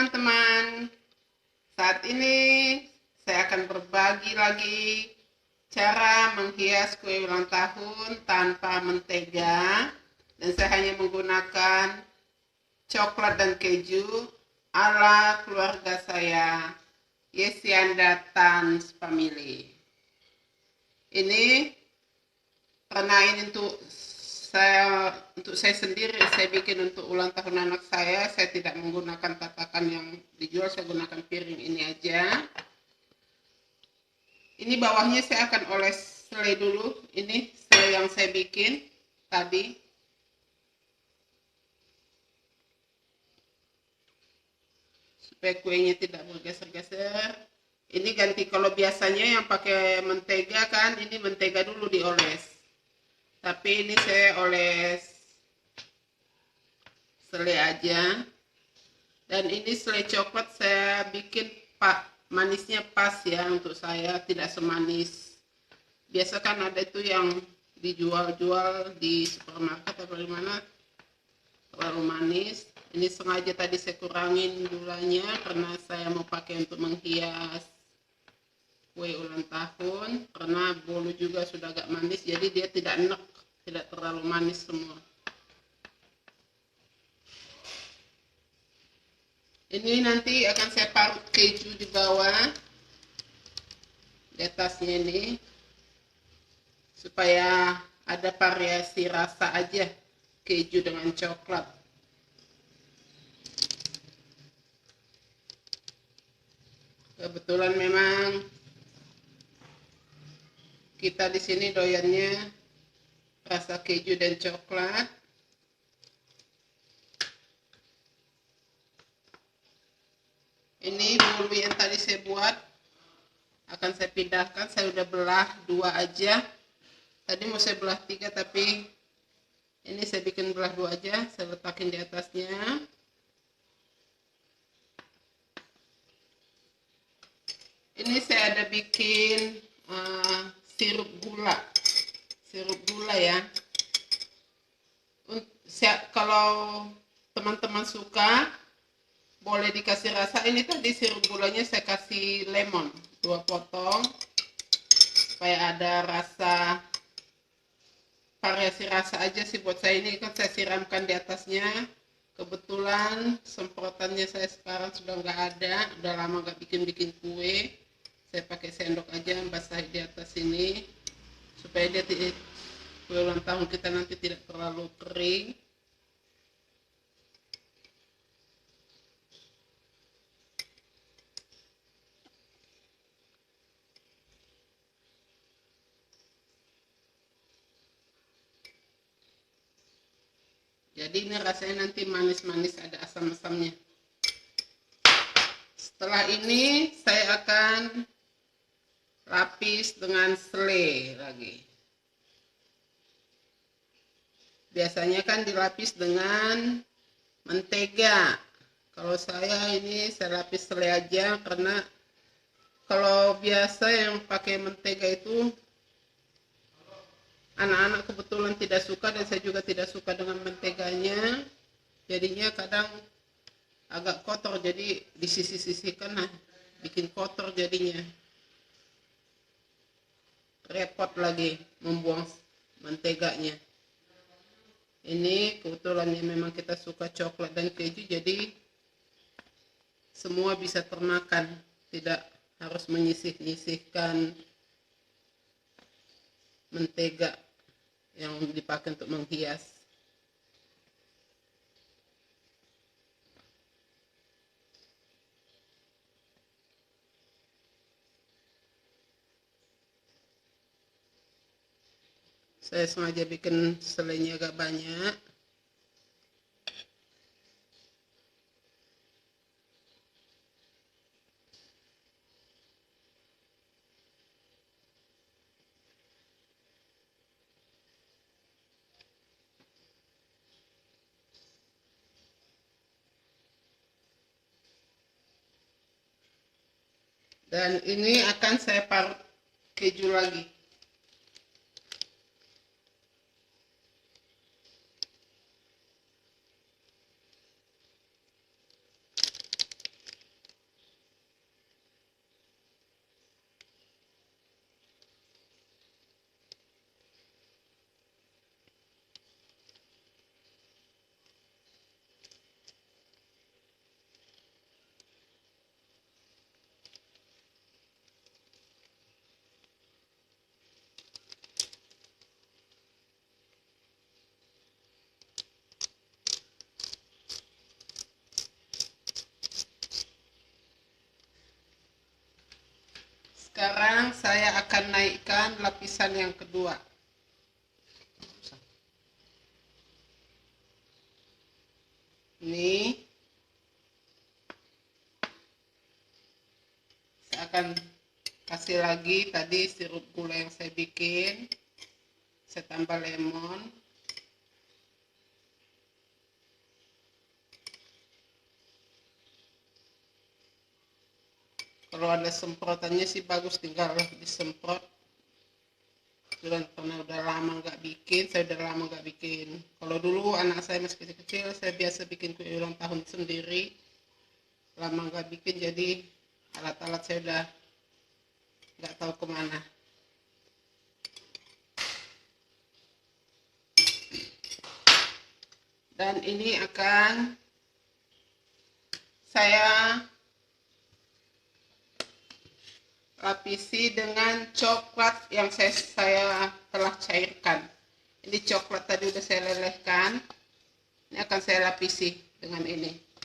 teman-teman, saat ini saya akan berbagi lagi cara menghias kue ulang tahun tanpa mentega, dan saya hanya menggunakan coklat dan keju ala keluarga saya, Yesianda Tans Family. Ini karena ini untuk saya sendiri, saya bikin untuk ulang tahun anak saya tidak menggunakan tatakan yang dijual, saya gunakan piring ini aja. Ini bawahnya saya akan oles selai dulu, ini selai yang saya bikin tadi. Supaya kuenya tidak bergeser-geser. Ini ganti, kalau biasanya yang pakai mentega kan, ini mentega dulu dioles. Tapi ini saya oles selai aja. Dan ini selai coklat saya bikin manisnya pas ya untuk saya, tidak semanis. Biasa kan ada itu yang dijual-jual di supermarket atau di mana, terlalu manis. Ini sengaja tadi saya kurangin gulanya karena saya mau pakai untuk menghias kue ulang tahun, karena bolu juga sudah agak manis, jadi dia tidak enak, tidak terlalu manis semua. Ini nanti akan saya parut keju di bawah, di atasnya ini, supaya ada variasi rasa aja keju dengan coklat. Kebetulan memang kita di sini doyannya rasa keju dan coklat. Ini bolu yang tadi saya buat akan saya pindahkan. Saya udah belah 2 aja. Tadi mau saya belah 3, tapi ini saya bikin belah 2 aja. Saya letakin di atasnya. Ini saya ada bikin sirup gula ya. Kalau teman-teman suka, boleh dikasih rasa. Ini tadi sirup gulanya saya kasih lemon 2 potong supaya ada rasa, variasi rasa aja sih buat saya. Ini kan saya siramkan di atasnya. Kebetulan semprotannya saya sekarang sudah nggak ada, udah lama nggak bikin kue. Saya pakai sendok aja, basah di atas sini supaya dia kue ulang tahun kita nanti tidak terlalu kering. Jadi ini rasanya nanti manis-manis, ada asam-asamnya. Setelah ini saya akan lapis dengan selai lagi. Biasanya kan dilapis dengan mentega. Kalau saya ini saya lapis selai aja, karena kalau biasa yang pakai mentega itu anak-anak kebetulan tidak suka, dan saya juga tidak suka dengan menteganya. Jadinya kadang agak kotor, jadi disisih-sisihkan, nah bikin kotor jadinya. Repot lagi membuang menteganya. Ini kebetulan memang kita suka coklat dan keju, jadi semua bisa termakan, tidak harus menyisih-nyisihkan mentega yang dipakai untuk menghias. Saya sengaja bikin selainya agak banyak. Dan ini akan saya parut keju lagi. Sekarang saya akan naikkan lapisan yang kedua. Ini saya akan kasih lagi tadi sirup gula yang saya bikin. Saya tambah lemon. Kalau ada semprotannya sih bagus, tinggal disemprot. Karena udah lama nggak bikin, saya udah lama nggak bikin. Kalau dulu anak saya masih kecil-kecil, saya biasa bikin kue ulang tahun sendiri. Lama nggak bikin, jadi alat-alat saya udah nggak tahu kemana. Dan ini akan saya lapisi dengan coklat yang saya telah cairkan. Ini coklat tadi udah saya lelehkan. Ini akan saya lapisi dengan ini.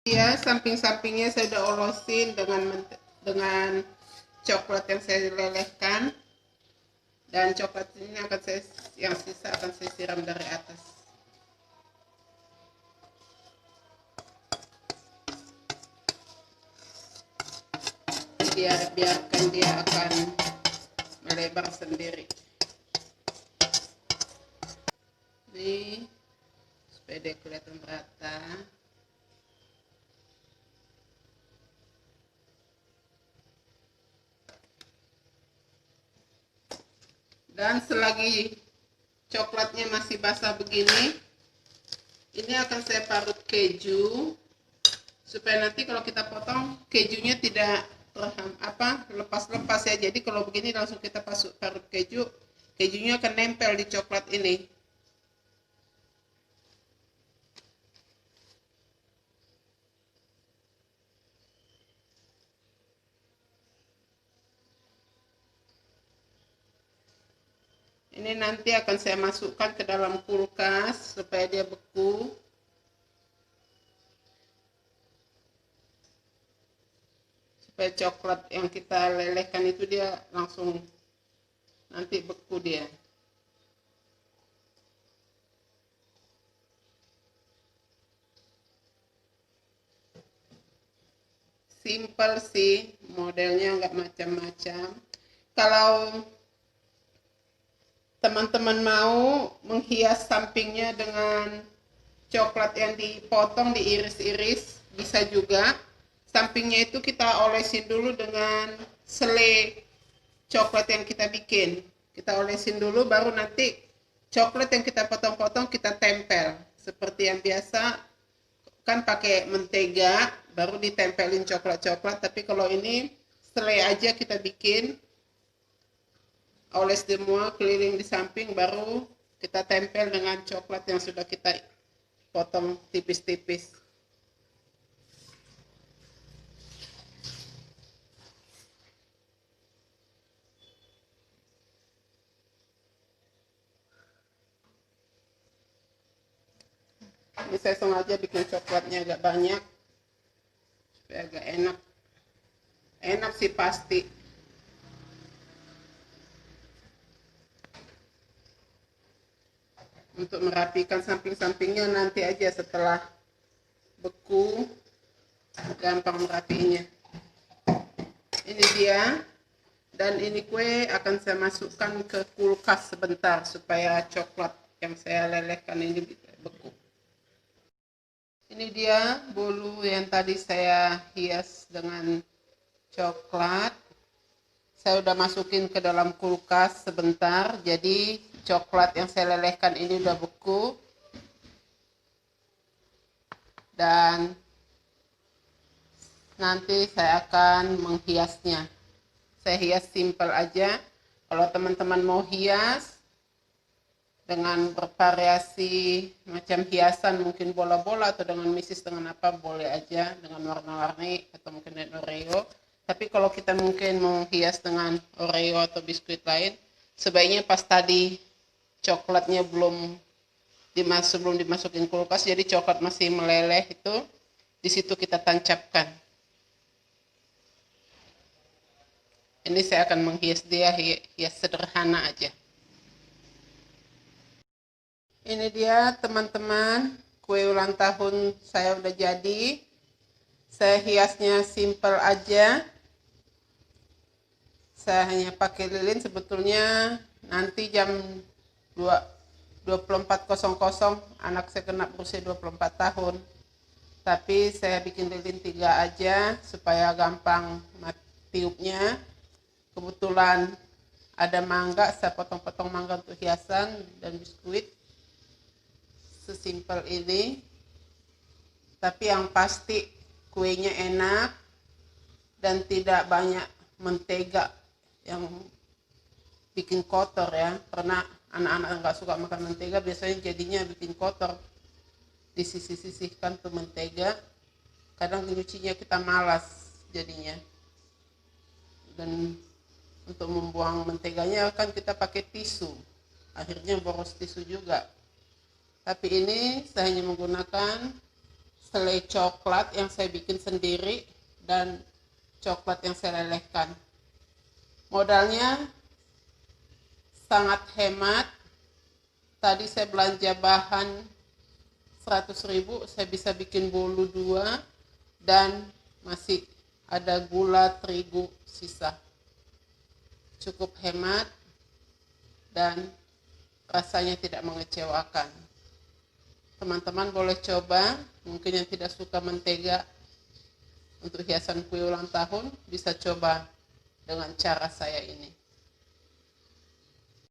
Ya, samping-sampingnya saya udah olosin dengan coklat yang saya lelehkan, dan coklat ini akan yang sisa akan saya siram dari atas. Biarkan dia akan melebar sendiri. Nih, supaya dia kelihatan rata. Dan selagi coklatnya masih basah begini, ini akan saya parut keju supaya nanti kalau kita potong kejunya tidak lepas-lepas ya. Jadi kalau begini langsung kita parut keju, kejunya akan nempel di coklat ini. Ini nanti akan saya masukkan ke dalam kulkas supaya dia beku. Supaya coklat yang kita lelehkan itu dia langsung nanti beku dia. Simple sih, modelnya nggak macam-macam. Kalau teman-teman mau menghias sampingnya dengan coklat yang dipotong, diiris-iris, bisa juga. Sampingnya itu kita olesin dulu dengan selai coklat yang kita bikin. Kita olesin dulu, baru nanti coklat yang kita potong-potong kita tempel. Seperti yang biasa, kan pakai mentega, baru ditempelin coklat-coklat. Tapi kalau ini selai aja kita bikin. Oles semua keliling di samping, baru kita tempel dengan coklat yang sudah kita potong tipis-tipis. Ini saya sengaja bikin coklatnya agak banyak supaya agak enak. Enak sih pasti. Untuk merapikan samping-sampingnya nanti aja setelah beku, gampang merapinya. Ini dia, dan ini kue akan saya masukkan ke kulkas sebentar supaya coklat yang saya lelehkan ini beku. Ini dia bolu yang tadi saya hias dengan coklat. Saya udah masukin ke dalam kulkas sebentar, jadi coklat yang saya lelehkan ini udah beku. Dan nanti saya akan menghiasnya. Saya hias simple aja. Kalau teman-teman mau hias, dengan bervariasi macam hiasan, mungkin bola-bola atau dengan misis dengan apa boleh aja, dengan warna-warni atau mungkin dengan Oreo. Tapi kalau kita mungkin mau hias dengan Oreo atau biskuit lain, sebaiknya pas tadi coklatnya belum dimasukin kulkas, jadi coklat masih meleleh itu, di situ kita tancapkan. Ini saya akan menghias dia, hias sederhana aja. Ini dia teman-teman, kue ulang tahun saya udah jadi. Saya hiasnya simple aja. Saya hanya pakai lilin, sebetulnya nanti jam 24.00 anak saya kena berusia 24 tahun. Tapi saya bikin lilin 3 aja supaya gampang tiupnya. Kebetulan ada mangga, saya potong-potong mangga untuk hiasan dan biskuit. Sesimpel ini. Tapi yang pasti kuenya enak dan tidak banyak mentega yang bikin kotor ya, karena anak-anak nggak suka makan mentega biasanya jadinya bikin kotor. Disisih-sisihkan tuh mentega, kadang nyucinya kita malas jadinya. Dan untuk membuang menteganya kan kita pakai tisu, akhirnya boros tisu juga. Tapi ini saya hanya menggunakan selai coklat yang saya bikin sendiri dan coklat yang saya lelehkan. Modalnya sangat hemat. Tadi saya belanja bahan 100.000, saya bisa bikin bolu 2 dan masih ada gula terigu sisa. Cukup hemat dan rasanya tidak mengecewakan. Teman-teman boleh coba, mungkin yang tidak suka mentega untuk hiasan kue ulang tahun bisa coba dengan cara saya ini.